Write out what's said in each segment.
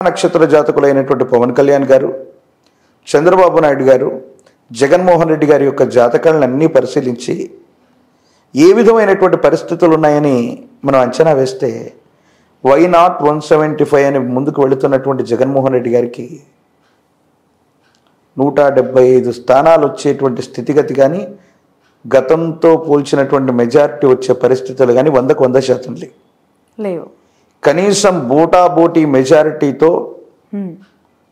నక్షత్ర జాతకులైనటువంటి పవన్ కళ్యాణ్ గారు, చంద్రబాబు నాయుడు గారు, జగన్మోహన్ రెడ్డి గారి యొక్క జాతకాలన్నీ పరిశీలించి ఏ విధమైనటువంటి పరిస్థితులు ఉన్నాయని మనం అంచనా వేస్తే వై నాట్ 175 అని ముందుకు వెళుతున్నటువంటి జగన్మోహన్ రెడ్డి గారికి 175 స్థానాలు వచ్చేటువంటి స్థితిగతి కానీ, గతంతో పోల్చినటువంటి మెజారిటీ వచ్చే పరిస్థితులు కానీ 100కు 100% లేవు. కనీసం బోటాబోటీ మెజారిటీతో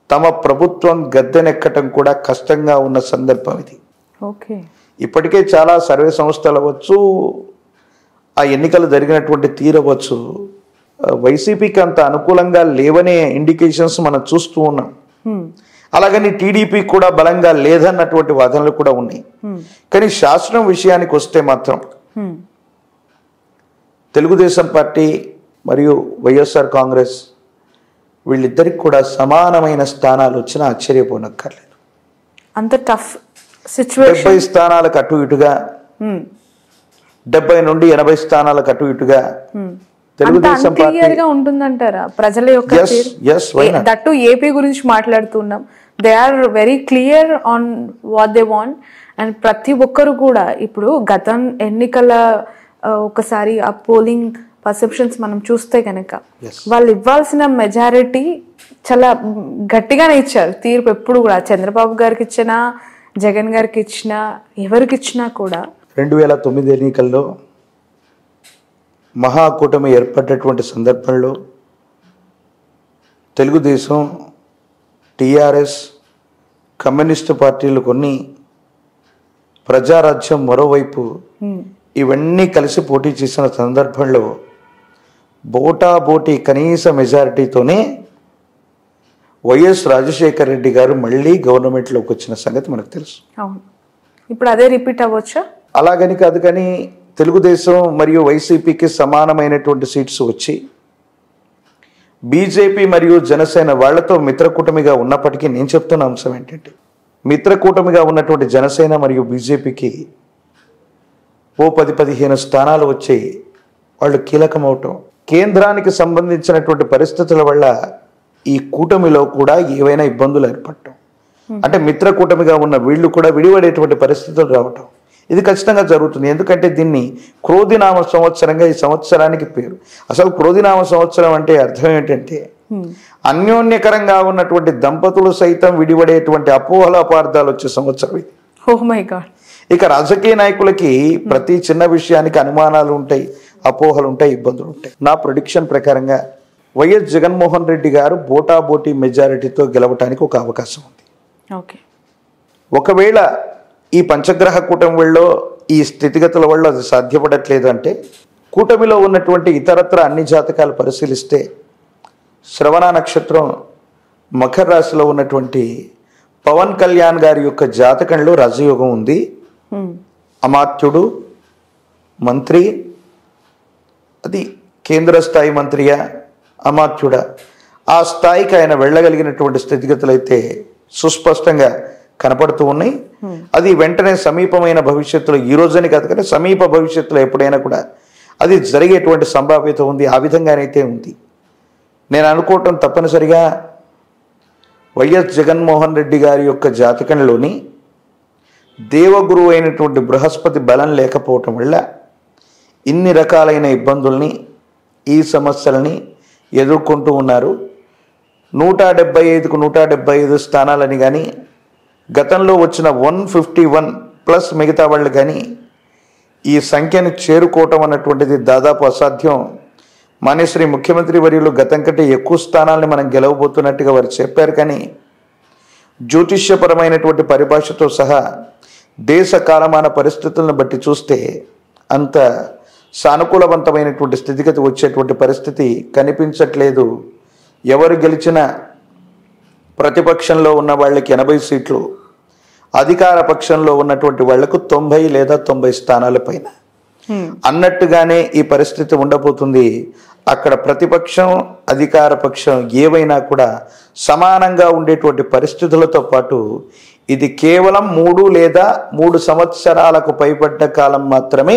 తమ ప్రభుత్వం గద్దెనెక్కటం కూడా కష్టంగా ఉన్న సందర్భం ఇది. ఓకే, ఇప్పటికే చాలా సర్వే సంస్థలు అవ్వచ్చు, ఆ ఎన్నికలు జరిగినటువంటి తీరవచ్చు, వైసీపీకి అంత అనుకూలంగా లేవనే ఇండికేషన్స్ మనం చూస్తూ ఉన్నాం. అలాగని టీడీపీ కూడా బలంగా లేదన్నటువంటి వాదనలు కూడా ఉన్నాయి. కానీ శాసనం విషయానికి వస్తే మాత్రం తెలుగుదేశం పార్టీ మరియు వైఎస్ఆర్ కాంగ్రెస్ వీళ్ళిద్దరికి కూడా సమానమైన స్థానాలు వచ్చినా ఆశ్చర్యపోనక్కర్లేదు. అంత టఫ్ సిచ్యువేషన్. 70 స్థానాలకు అటు ఇటుగా, 70 నుండి 80 స్థానాలకు అటు ఇటుగా తెలుగుదేశం పార్టీ ఉంటుందంటారా ప్రజల యొక్క దట్టు ఏపీ గురించి మాట్లాడుతున్నాం. They are very clear on what they want. And ప్రతి ఒక్కరు కూడా ఇప్పుడు గతం ఎన్నికల ఒకసారి ఆ పోలింగ్ పర్సెప్షన్స్ మనం చూస్తే కనుక వాళ్ళు ఇవ్వాల్సిన మెజారిటీ చాలా గట్టిగానే ఇచ్చారు తీర్పు. ఎప్పుడు కూడా చంద్రబాబు గారికి ఇచ్చినా, జగన్ గారికి ఇచ్చినా, ఎవరికి ఇచ్చినా కూడా 2009 ఎన్నికల్లో మహాకూటమి ఏర్పడ్డటువంటి సందర్భంలో తెలుగుదేశం, టీఆర్ఎస్, కమ్యూనిస్టు పార్టీలు కొన్ని, ప్రజారాజ్యం మరోవైపు ఇవన్నీ కలిసి పోటీ చేసిన సందర్భంలో బోటాబోటీ కనీస మెజారిటీతోనే వైఎస్ రాజశేఖర రెడ్డి గారు మళ్ళీ గవర్నమెంట్లోకి వచ్చిన సంగతి మనకు తెలుసు. ఇప్పుడు అదే రిపీట్ అవ్వచ్చా? అలాగని కాదు, కానీ తెలుగుదేశం మరియు వైసీపీకి సమానమైనటువంటి సీట్స్ వచ్చి బీజేపీ మరియు జనసేన వాళ్లతో మిత్రకూటమిగా ఉన్నప్పటికీ నేను చెప్తున్న అంశం ఏంటంటే, మిత్రకూటమిగా ఉన్నటువంటి జనసేన మరియు బీజేపీకి 10-15 స్థానాలు వచ్చి వాళ్ళు కీలకమవటం, కేంద్రానికి సంబంధించినటువంటి పరిస్థితుల వల్ల ఈ కూటమిలో కూడా ఏవైనా ఇబ్బందులు ఏర్పడటం, అంటే మిత్రకూటమిగా ఉన్న వీళ్ళు కూడా విడిపడేటువంటి పరిస్థితులు రావటం, ఇది ఖచ్చితంగా జరుగుతుంది. ఎందుకంటే దీన్ని క్రోధినామ సంవత్సరంగా ఈ సంవత్సరానికి పేరు. అసలు క్రోధినామ సంవత్సరం అంటే అర్థం ఏంటంటే అన్యోన్యకరంగా ఉన్నటువంటి దంపతులు సైతం విడిపడేటువంటి అపోహల అపార్థాలు వచ్చే సంవత్సరం ఇది. Oh my God. ఇక రాజకీయ నాయకులకి ప్రతి చిన్న విషయానికి అనుమానాలు ఉంటాయి, అపోహలు ఉంటాయి, ఇబ్బందులు ఉంటాయి. నా ప్రిడిక్షన్ ప్రకారంగా వైఎస్ జగన్మోహన్ రెడ్డి గారు బోటాబోటీ మెజారిటీతో గెలవటానికి ఒక అవకాశం ఉంది. ఓకే, ఒకవేళ ఈ పంచగ్రహ కూటమిలో ఈ స్థితిగతుల వల్ల అది సాధ్యపడట్లేదు అంటే, కూటమిలో ఉన్నటువంటి ఇతరత్ర అన్ని జాతకాలు పరిశీలిస్తే శ్రవణ నక్షత్రం మకర రాశిలో ఉన్నటువంటి పవన్ కళ్యాణ్ గారి యొక్క జాతకంలో రాజయోగం ఉంది. అమాత్యుడు మంత్రి, అది కేంద్ర స్థాయి మంత్రియా అమాత్యుడా, ఆ స్థాయికి ఆయన వెళ్ళగలిగినటువంటి స్థితిగతులు అయితే సుస్పష్టంగా కనపడుతూ ఉన్నాయి. అది వెంటనే సమీపమైన భవిష్యత్తులో, ఈ రోజుని కాదు కానీ సమీప భవిష్యత్తులో ఎప్పుడైనా కూడా అది జరిగేటువంటి సంభావ్యత ఉంది. ఆ విధంగానైతే ఉంది. నేను అనుకోవటం తప్పనిసరిగా వైఎస్ జగన్మోహన్ రెడ్డి గారి యొక్క జాతకంలోని దేవగురువు అయినటువంటి బృహస్పతి బలం లేకపోవటం వల్ల ఇన్ని రకాలైన ఇబ్బందుల్ని, ఈ సమస్యలని ఎదుర్కొంటూ ఉన్నారు. 175కు 175 స్థానాలని కానీ, గతంలో వచ్చిన 151 ప్లస్ మిగతా వాళ్ళు కానీ ఈ సంఖ్యను చేరుకోవటం అన్నటువంటిది దాదాపు అసాధ్యం. మాన్యశ్రీ ముఖ్యమంత్రి వర్యులు గతం కంటే ఎక్కువ స్థానాలని మనం గెలవబోతున్నట్టుగా వారు చెప్పారు. కానీ జ్యోతిష్యపరమైనటువంటి పరిభాషతో సహా దేశ కాలమాన పరిస్థితులను బట్టి చూస్తే అంత సానుకూలవంతమైనటువంటి స్థితిగతి వచ్చేటువంటి పరిస్థితి కనిపించట్లేదు. ఎవరు గెలిచినా ప్రతిపక్షంలో ఉన్న వాళ్ళకి 80 సీట్లు, అధికార పక్షంలో ఉన్నటువంటి వాళ్లకు 90 లేదా 90 స్థానాల పైన అన్నట్టుగానే ఈ పరిస్థితి ఉండబోతుంది. అక్కడ ప్రతిపక్షం, అధికార పక్షం ఏవైనా కూడా సమానంగా ఉండేటువంటి పరిస్థితులతో పాటు ఇది కేవలం 3 లేదా 3 సంవత్సరాలకు పైబడ్డ కాలం మాత్రమే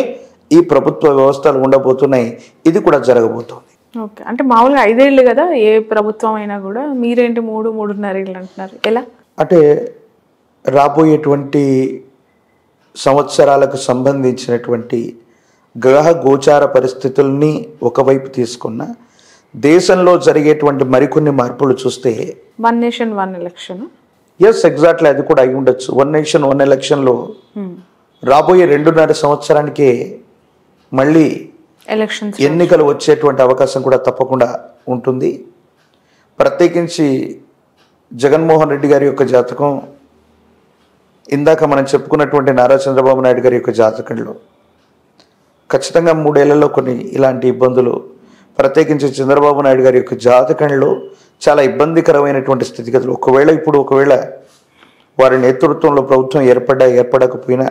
ఈ ప్రభుత్వ వ్యవస్థలు ఉండబోతున్నాయి. ఇది కూడా జరగబోతోంది. ఓకే, అంటే మామూలుగా 5 ఏళ్ళు కదా ఏ ప్రభుత్వం అయినా కూడా, మీరేంటి 3-3.5 ఏళ్ళు అంటున్నారు, ఎలా? అంటే రాబోయేటువంటి సంవత్సరాలకు సంబంధించినటువంటి గ్రహ గోచార పరిస్థితుల్ని ఒకవైపు తీసుకున్న దేశంలో జరిగేటువంటి మరికొన్ని మార్పులు చూస్తే 1 నేషన్ 1 ఎలక్షన్, ఎస్ ఎగ్జాక్ట్లీ అది కూడా అయి ఉండొచ్చు. 1 నేషన్ 1 ఎలక్షన్లో రాబోయే 2.5 సంవత్సరానికే మళ్ళీ ఎలక్షన్స్ ఎన్నికలు వచ్చేటువంటి అవకాశం కూడా తప్పకుండా ఉంటుంది. ప్రత్యేకించి జగన్మోహన్ రెడ్డి గారి యొక్క జాతకం, ఇందాక మనం చెప్పుకున్నటువంటి నారా చంద్రబాబు నాయుడు గారి యొక్క జాతకంలో ఖచ్చితంగా 3 ఏళ్లలో కొన్ని ఇలాంటి ఇబ్బందులు, ప్రత్యేకించి చంద్రబాబు నాయుడు గారి యొక్క జాతకంలో చాలా ఇబ్బందికరమైనటువంటి స్థితిగతులు, ఒకవేళ వారి నేతృత్వంలో ప్రభుత్వం ఏర్పడకపోయినా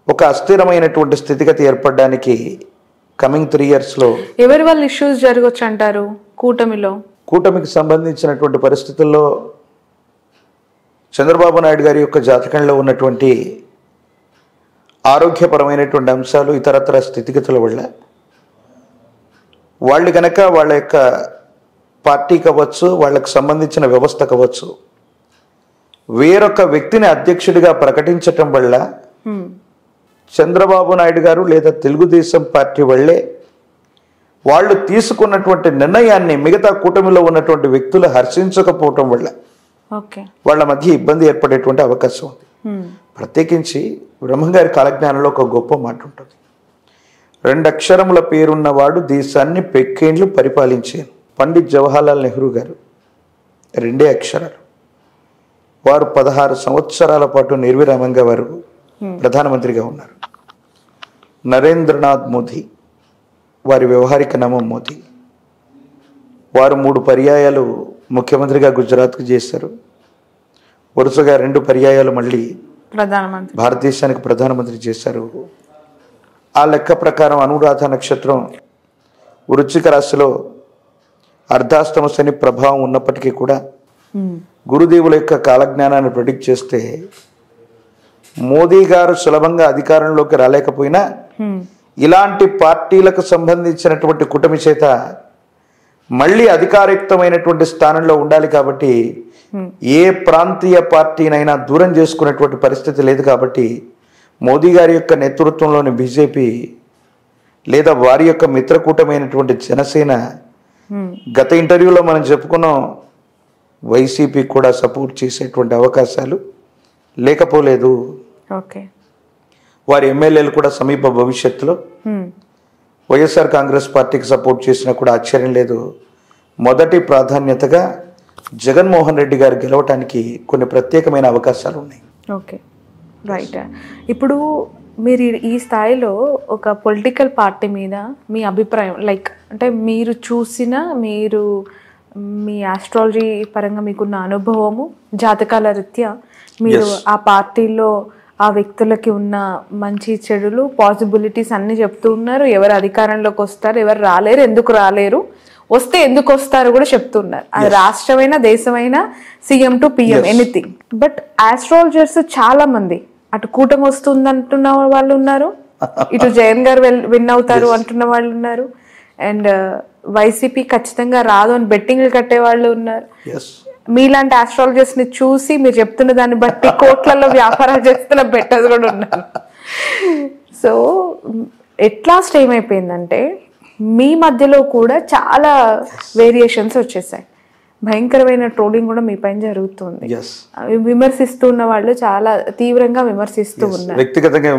ఒక అస్థిరమైనటువంటి స్థితిగతి ఏర్పడడానికి కమింగ్ 3 yearsలో ఎవరి వల్ల ఇష్యూస్ జరగవచ్చు అంటారు కూటమికి సంబంధించినటువంటి పరిస్థితుల్లో చంద్రబాబు నాయుడు గారి యొక్క జాతకంలో ఉన్నటువంటి ఆరోగ్యపరమైనటువంటి అంశాలు, ఇతరత్ర స్థితిగతుల వల్ల వాళ్ళు గనక వాళ్ళ యొక్క పార్టీ కావచ్చు, వాళ్ళకు సంబంధించిన వ్యవస్థ కావచ్చు, వేరొక వ్యక్తిని అధ్యక్షుడిగా ప్రకటించటం వల్ల చంద్రబాబు నాయుడు గారు లేదా తెలుగుదేశం పార్టీ వల్లే వాళ్ళు తీసుకున్నటువంటి నిర్ణయాన్ని మిగతా కూటమిలో ఉన్నటువంటి వ్యక్తులు హర్షించకపోవటం వల్ల వాళ్ళ మధ్య ఇబ్బంది ఏర్పడేటువంటి అవకాశం ఉంది. ప్రత్యేకించి బ్రహ్మంగారి కాలజ్ఞానంలో ఒక గొప్ప మాట ఉంటుంది, 2 అక్షరముల పేరున్నవాడు దేశాన్ని పెక్కేండ్లు పరిపాలించాను. పండిత్ జవహర్లాల్ నెహ్రూ గారు 2 అక్షరాలు. వారు 16 సంవత్సరాల పాటు నిర్విరామంగా వారు ప్రధానమంత్రిగా ఉన్నారు. నరేంద్రనాథ్ మోదీ, వారి వ్యవహారిక నామం మోదీ, వారు 3 పర్యాయాలు ముఖ్యమంత్రిగా గుజరాత్కు చేశారు. వరుసగా 2 పర్యాయాలు మళ్ళీ భారతదేశానికి ప్రధానమంత్రి చేశారు. ఆ లెక్క ప్రకారం అనురాధ నక్షత్రం వృశ్చిక రాశిలో అర్ధాష్టమ శని ప్రభావం ఉన్నప్పటికీ కూడా గురుదేవుల యొక్క కాలజ్ఞానాన్ని ప్రెడిక్ట్ చేస్తే మోదీ గారు సులభంగా అధికారంలోకి రాలేకపోయినా ఇలాంటి పార్టీలకు సంబంధించినటువంటి కూటమి చేత మళ్ళీ అధికారయుక్తమైనటువంటి స్థానంలో ఉండాలి. కాబట్టి ఏ ప్రాంతీయ పార్టీనైనా దూరం చేసుకునేటువంటి పరిస్థితి లేదు. కాబట్టి మోదీ గారి యొక్క నేతృత్వంలోని బీజేపీ లేదా వారి యొక్క మిత్రకూటమైనటువంటి జనసేన, గత ఇంటర్వ్యూలో మనం చెప్పుకున్నాం, వైసీపీ కూడా సపోర్ట్ చేసేటువంటి అవకాశాలు లేకపోలేదు. వారి ఎమ్మెల్యేలు కూడా సమీప భవిష్యత్తులో వైఎస్ఆర్ కాంగ్రెస్ పార్టీకి సపోర్ట్ చేసినా కూడా ఆశ్చర్యం లేదు. మొదటి ప్రాధాన్యతగా జగన్మోహన్ రెడ్డి గారు గెలవటానికి కొన్ని ప్రత్యేకమైన అవకాశాలు ఉన్నాయి. Okay, right. ఇప్పుడు మీరు ఈ స్థాయిలో ఒక పొలిటికల్ పార్టీ మీద మీ అభిప్రాయం, లైక్ అంటే మీరు చూసిన, మీరు మీ ఆస్ట్రాలజీ పరంగా మీకున్న అనుభవము, జాతకాల రీత్యా మీరు ఆ పార్టీలో ఆ వ్యక్తులకి ఉన్న మంచి చెడులు, పాసిబిలిటీస్ అన్నీ చెప్తూ ఉన్నారు. ఎవరు అధికారంలోకి వస్తారు, ఎవరు రాలేరు, ఎందుకు రాలేరు, వస్తే ఎందుకు వస్తారు కూడా చెప్తున్నారు. అది రాష్ట్రమైనా దేశమైనా, CM to PM, anything. But astrologers చాలా మంది అటు కూటమి వస్తుంది అంటున్న వాళ్ళు ఉన్నారు, ఇటు జగన్ గారు విన్ అవుతారు అంటున్న వాళ్ళు ఉన్నారు, అండ్ వైసీపీ ఖచ్చితంగా రాదు అని బెట్టింగ్లు కట్టే వాళ్ళు ఉన్నారు. మీలాంటి ఆస్ట్రాలజర్స్ ని చూసి మీరు చెప్తున్న దాన్ని బట్టి కోట్లలో వ్యాపారాలు చేస్తున్న బెట్టర్స్ కూడా ఉన్నారు. సో ఎట్లాస్ట్ ఏమైపోయిందంటే మీ మధ్యలో కూడా చాలా వేరియేషన్స్ వచ్చేసాయి. భయంకరమైన ట్రోలింగ్ కూడా మీ పైన జరుగుతుంది. విమర్శిస్తున్న వాళ్ళు చాలా తీవ్రంగా విమర్శిస్తూ ఉన్నారు. వ్యక్తిగతంగా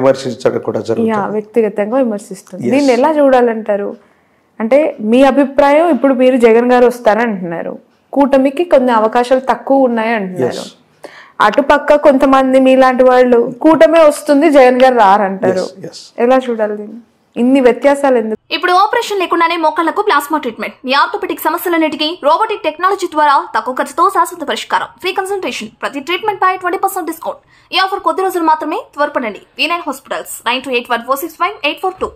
విమర్శిస్తుంది. దీన్ని ఎలా చూడాలంటారు? అంటే మీ అభిప్రాయం, ఇప్పుడు మీరు జగన్ గారు వస్తారంటున్నారు, కూటమికి కొన్ని అవకాశాలు తక్కువ ఉన్నాయి అంటున్నారు, అటుపక్క కొంతమంది మీలాంటి వాళ్ళు కూటమే వస్తుంది జగన్ గారు రారంటారు. ఎలా చూడాలి దీన్ని? ఇన్ని వ్యత్యాసాలు ఎందుకు? ఇప్పుడు ఆపరేషన్ లేకుండానే మోకాళ్లకు ప్లాస్మా ట్రీట్మెంట్, మీ ఆర్థోపెడిక్ సమస్యలన్నిటికీ రోబోటిక్ టెక్నాలజీ ద్వారా తక్కువ ఖర్చుతో శాశ్వత పరిష్కారం, ఫ్రీ కన్సల్టేషన్, ప్రతి ట్రీట్మెంట్ పై 20% డిస్కౌంట్. ఈ ఆఫర్ కొద్ది రోజులు మాత్రమే, త్వరపడండి. V9 hospitals 9281465842.